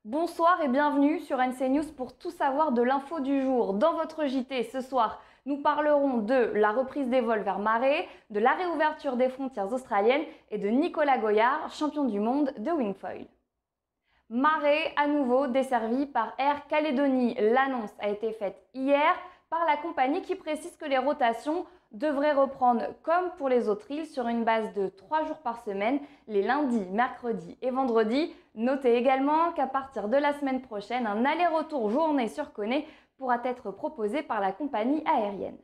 Bonsoir et bienvenue sur NC News pour tout savoir de l'info du jour. Dans votre JT ce soir, nous parlerons de la reprise des vols vers Maré, de la réouverture des frontières australiennes et de Nicolas Goyard, champion du monde de wingfoil. Maré à nouveau desservi par Air Calédonie. L'annonce a été faite hier par la compagnie qui précise que les rotations devraient reprendre comme pour les autres îles sur une base de 3 jours par semaine, les lundis, mercredis et vendredis. Notez également qu'à partir de la semaine prochaine, un aller-retour journée sur Koné pourra être proposé par la compagnie aérienne.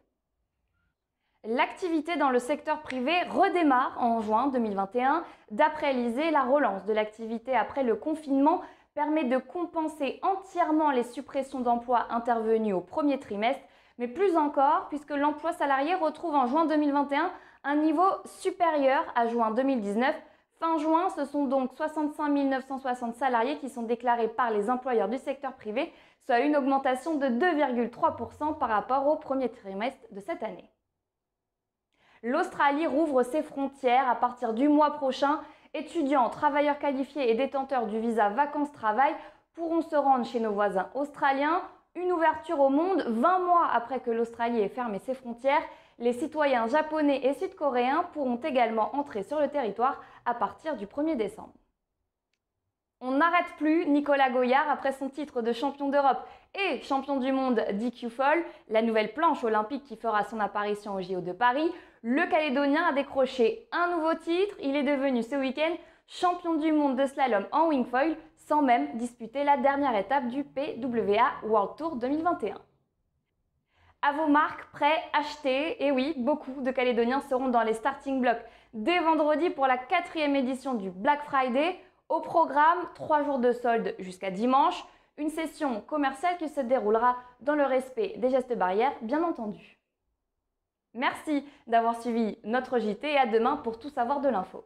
L'activité dans le secteur privé redémarre en juin 2021. D'après l'ISEE, la relance de l'activité après le confinement permet de compenser entièrement les suppressions d'emplois intervenues au premier trimestre, mais plus encore puisque l'emploi salarié retrouve en juin 2021 un niveau supérieur à juin 2019. Fin juin, ce sont donc 65 960 salariés qui sont déclarés par les employeurs du secteur privé, soit une augmentation de 2,3% par rapport au premier trimestre de cette année. L'Australie rouvre ses frontières à partir du mois prochain. Étudiants, travailleurs qualifiés et détenteurs du visa vacances-travail pourront se rendre chez nos voisins australiens. Une ouverture au monde 20 mois après que l'Australie ait fermé ses frontières. Les citoyens japonais et sud-coréens pourront également entrer sur le territoire à partir du 1er décembre. On n'arrête plus Nicolas Goyard après son titre de champion d'Europe et champion du monde d'IQ-Foil, la nouvelle planche olympique qui fera son apparition au JO de Paris. Le Calédonien a décroché un nouveau titre, il est devenu ce week-end champion du monde de slalom en wingfoil sans même disputer la dernière étape du PWA World Tour 2021. À vos marques, prêts, achetés, et oui, beaucoup de Calédoniens seront dans les starting blocks dès vendredi pour la 4e édition du Black Friday. Au programme, 3 jours de solde jusqu'à dimanche, une session commerciale qui se déroulera dans le respect des gestes barrières, bien entendu. Merci d'avoir suivi notre JT et à demain pour tout savoir de l'info.